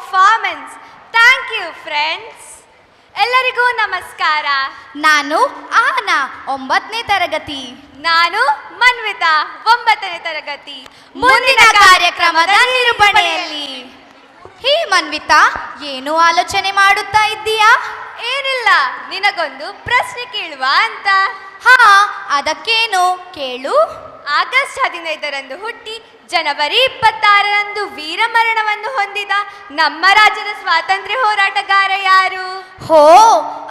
Performance. Thank you friends. ಎಲ್ಲರಿಗೂ ನಮಸ್ಕಾರ. ನಾನು ಆಹನ 9ನೇ ತರಗತಿ. ನಾನು ಮನ್ವಿತಾ 9ನೇ ತರಗತಿ. ಮುಂದಿನ ಕಾರ್ಯಕ್ರಮದ ನಿರೂಪಣೆಯಲ್ಲಿ ಹೇ ಮನ್ವಿತಾ, ಏನು ಆಲೋಚನೆ ಮಾಡುತ್ತಾ ಇದ್ದೀಯಾ? ಏನಿಲ್ಲ, ನಿನಗೊಂದು ಪ್ರಶ್ನೆ ಕೇಳುವ ಅಂತ. ಹಾ, ಅದಕ್ಕೇನು, ಕೇಳು. ಆಗಸ್ಟ್ 15ರಂದು ಹುಟ್ಟಿ ಜನವರಿ 26ರಂದು ವೀರಮರಣವನ್ನು ಹೊಂದಿದ ನಮ್ಮ ರಾಜ್ಯದ ಸ್ವಾತಂತ್ರ್ಯ ಹೋರಾಟಗಾರ ಯಾರು? ಹೋ,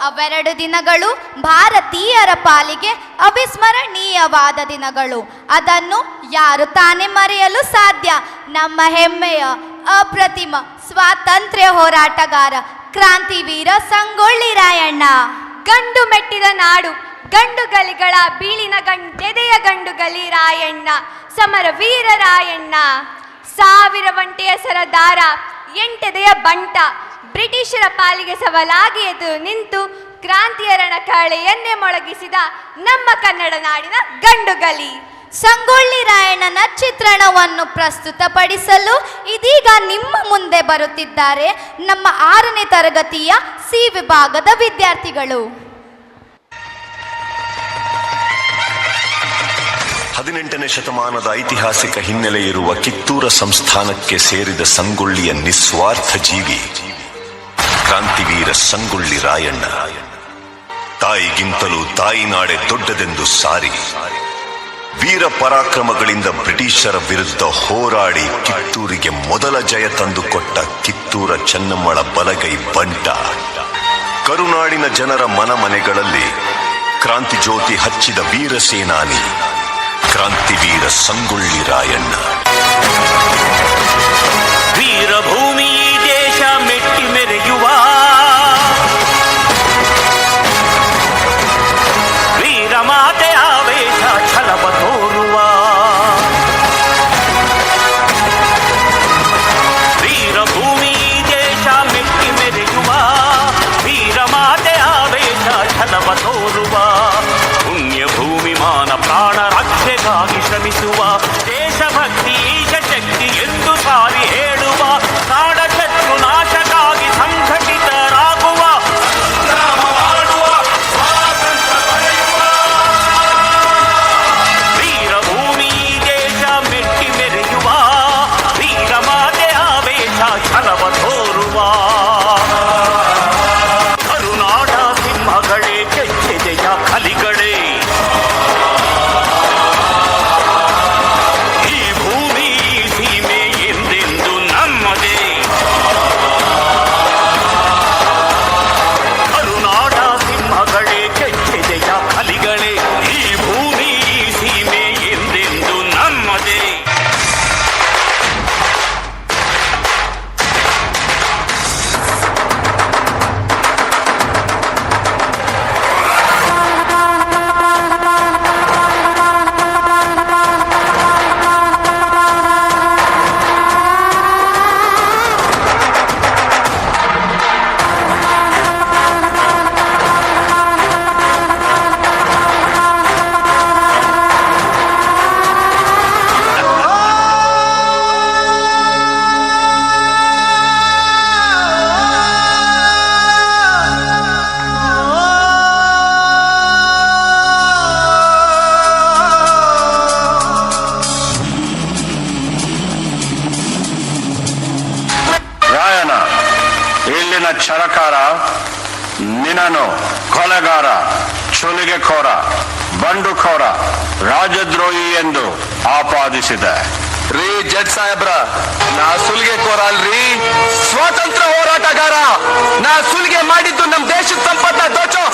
ಅವೆರಡು ದಿನಗಳು ಭಾರತೀಯರ ಪಾಲಿಗೆ ಅವಿಸ್ಮರಣೀಯವಾದ ದಿನಗಳು. ಅದನ್ನು ಯಾರು ತಾನೇ ಮರೆಯಲು ಸಾಧ್ಯ? ನಮ್ಮ ಹೆಮ್ಮೆಯ ಅಪ್ರತಿಮ ಸ್ವಾತಂತ್ರ್ಯ ಹೋರಾಟಗಾರ ಕ್ರಾಂತಿವೀರ ಸಂಗೊಳ್ಳಿ ರಾಯಣ್ಣ. ಗಂಡು ಮೆಟ್ಟಿದ ನಾಡು, ಗಂಡುಗಲಿಗಳ ಬೀಳಿನ ಗಂಡೆದೆಯ ಗಂಡುಗಲಿ ರಾಯಣ್ಣ, ಸಮರ ವೀರ ರಾಯಣ್ಣ. 1000 ಒಂಟೆಯ ಸರದಾರ, 8 ಬಂಟ, ಬ್ರಿಟಿಷರ ಪಾಲಿಗೆ ಸವಾಲಾಗಿ ಎದುರು ನಿಂತು ಕ್ರಾಂತಿಯ ರಣಕಹಳೆಯನ್ನೇ ಮೊಳಗಿಸಿದ ನಮ್ಮ ಕನ್ನಡ ನಾಡಿನ ಗಂಡುಗಲಿ ಸಂಗೊಳ್ಳಿ ರಾಯಣ್ಣನ ಚಿತ್ರಣವನ್ನು ಪ್ರಸ್ತುತಪಡಿಸಲು ಇದೀಗ ನಿಮ್ಮ ಮುಂದೆ ಬರುತ್ತಿದ್ದಾರೆ ನಮ್ಮ 6ನೇ ತರಗತಿಯ ಸಿ ವಿಭಾಗದ ವಿದ್ಯಾರ್ಥಿಗಳು. 18ನೇ ಶತಮಾನದ ಐತಿಹಾಸಿಕ ಹಿನ್ನೆಲೆ ಇರುವ ಕಿತ್ತೂರ ಸಂಸ್ಥಾನಕ್ಕೆ ಸೇರಿದ ಸಂಗೊಳ್ಳಿಯ ನಿಸ್ವಾರ್ಥ ಜೀವಿ ಕ್ರಾಂತಿವೀರ ಸಂಗೊಳ್ಳಿ ರಾಯಣ್ಣ. ತಾಯಿಗಿಂತಲೂ ತಾಯಿನಾಡೆ ದೊಡ್ಡದೆಂದು ಸಾರಿ ವೀರ ಪರಾಕ್ರಮಗಳಿಂದ ಬ್ರಿಟಿಷರ ವಿರುದ್ಧ ಹೋರಾಡಿ ಕಿತ್ತೂರಿಗೆ ಮೊದಲ ಜಯ ತಂದುಕೊಟ್ಟ ಕಿತ್ತೂರ ಚೆನ್ನಮ್ಮಳ ಬಲಗೈ ಬಂಟ. ಕರುನಾಡಿನ ಜನರ ಮನಮನೆಗಳಲ್ಲಿ ಕ್ರಾಂತಿ ಜ್ಯೋತಿ ಹಚ್ಚಿದ ವೀರ ಸೇನಾನಿ ಕ್ರಾಂತಿವೀರ ಸಂಗೊಳ್ಳಿ ರಾಯಣ್ಣ. ವೀರಭೂಮಿ ಈ ದೇಶ ಮೆಟ್ಟಿ ಮೆರೆಯುವ ವೀರಮಾತೆ ಆವೇಶ ಛಲವ ತೋರುವ ವೀರಭೂಮಿ ಈ ದೇಶ ಮೆಟ್ಟಿ ಮೆರೆಯುವ ವೀರಮಾತೆ ಆವೇಶ ಛಲವ ತೋರುವ ಪುಣ್ಯ ಭೂಮಿ ಮಾನ ಪ್ರಾಣ ರಕ್ಷೆಗಾಗಿ ಶ್ರಮಿಸುವ ದೇಶಭಕ್ತಿ ಈಶ ಶಕ್ತಿ ಎಂದು ಸಾರಿ ಹೇಳುವ ನಾಡ ಶತ್ರು ನಾಶಕ್ಕಾಗಿ ಸಂಘಟಿತರಾಗುವ ಸಂಗ್ರಾಮ ಮಾಡುವ ಸ್ವಾತಂತ್ರ್ಯ ಪಡೆಯುವ ವೀರಭೂಮಿ ದೇಶ ಮೆಟ್ಟಿ ಮೆರೆಯುವ ವೀರಮಾತೆ ಆವೇಶ ಛಲವ ತೋರುವ ಕರುನಾಡ ಸಿಂಹಗಳೇ ಕೆಚ್ಚೆದೆಯ ಕಲಿಗಳೇ ಛಲಕಾರ ನಿನ್ನನು ಕೊಲೆಗಾರ, ಚುಲಿಗೆಖೋರ, ಬಂಡುಖೋರ, ರಾಜದ್ರೋಹಿ ಎಂದು ಆಪಾದಿಸಿದೆ. ರೀ ಜಡ್ ಸಾಹೇಬ್ರ, ನಾ ಸುಲಿಗೆಖೋರ ಅಲ್ರಿ, ಸ್ವಾತಂತ್ರ್ಯ ಹೋರಾಟಗಾರ. ನಾ ಸುಲಿಗೆ ಮಾಡಿದ್ದು ನಮ್ ದೇಶದ ಸಂಪತ್ತ ದೋಚೋ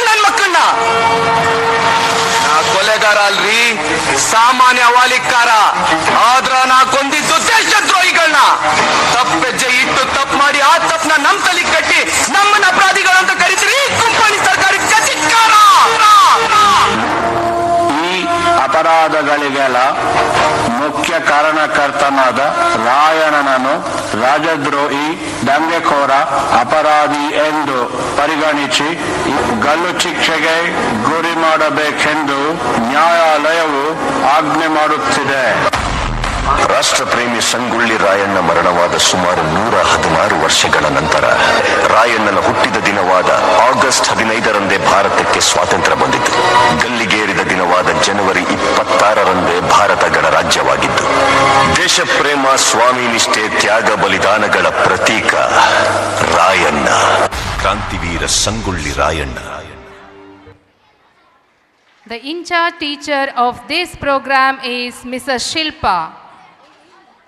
ನನ್ ಮಕ್ಕಳನ್ನ. ನಾ ಕೊಲೆಗಾರ ಅಲ್ರಿ, ಸಾಮಾನ್ಯ ವಾಲಿಕಾರ. ಆದ್ರ ನಾ ಕೊಂದಿದ್ದು ದೇಶದ್ರೋಹಿಗಳನ್ನ. ತಪ್ಪೆಜ್ಜೆ ಇಟ್ಟು ತಪ್ಪು ಮಾಡಿ ಆ ತಪ್ಪನ್ನ ನಮ್ ತಲೆ ಕಟ್ಟಿ ನಮ್ಮನ್ನ ಅಪರಾಧಿಗಳಂತ ಕರಿತೀರಿ ಕಂಪನಿ ಸರ್ಕಾರಿ ಕಚಿತ್ಕಾರ. ಈ ಅಪರಾಧಗಳಿಗೆಲ್ಲ ಮುಖ್ಯ ಕಾರಣಕರ್ತನಾದ ರಾಯಣ್ಣನನ್ನು ರಾಜದ್ರೋಹಿ, ದಂಗೆಖೋರ, ಅಪರಾಧಿ ಎಂದು ಪರಿಗಣಿಸಿ ಗಲ್ಲು ಶಿಕ್ಷೆಗೆ ಗುರಿ ಮಾಡಬೇಕೆಂದು ನ್ಯಾಯಾಲಯವು ಆಜ್ಞೆ ಮಾಡುತ್ತಿದೆ. ರಾಷ್ಟ್ರಪ್ರೇಮಿ ಸಂಗೊಳ್ಳಿ ರಾಯಣ್ಣ ಮರಣವಾದ ಸುಮಾರು 116 ವರ್ಷಗಳ ನಂತರ ರಾಯಣ್ಣನ ಹುಟ್ಟಿದ ದಿನವಾದ ಆಗಸ್ಟ್ 15ರಂದೇ ಭಾರತಕ್ಕೆ ಸ್ವಾತಂತ್ರ್ಯ ಬಂದಿತು. ಗಲ್ಲಿಗೇರಿದ ದಿನವಾದ ಜನವರಿ 26ರಂದೇ ಭಾರತ ಗಣರಾಜ್ಯವಾಗಿತ್ತು. ದೇಶಪ್ರೇಮ, ಸ್ವಾಮಿ ನಿಷ್ಠೆ, ತ್ಯಾಗ ಬಲಿದಾನಗಳ ಪ್ರತೀಕ ರಾಯಣ್ಣ. ಕ್ರಾಂತಿವೀರ Sangolli Rayanna. The in-charge teacher of this program is Mrs. Shilpa.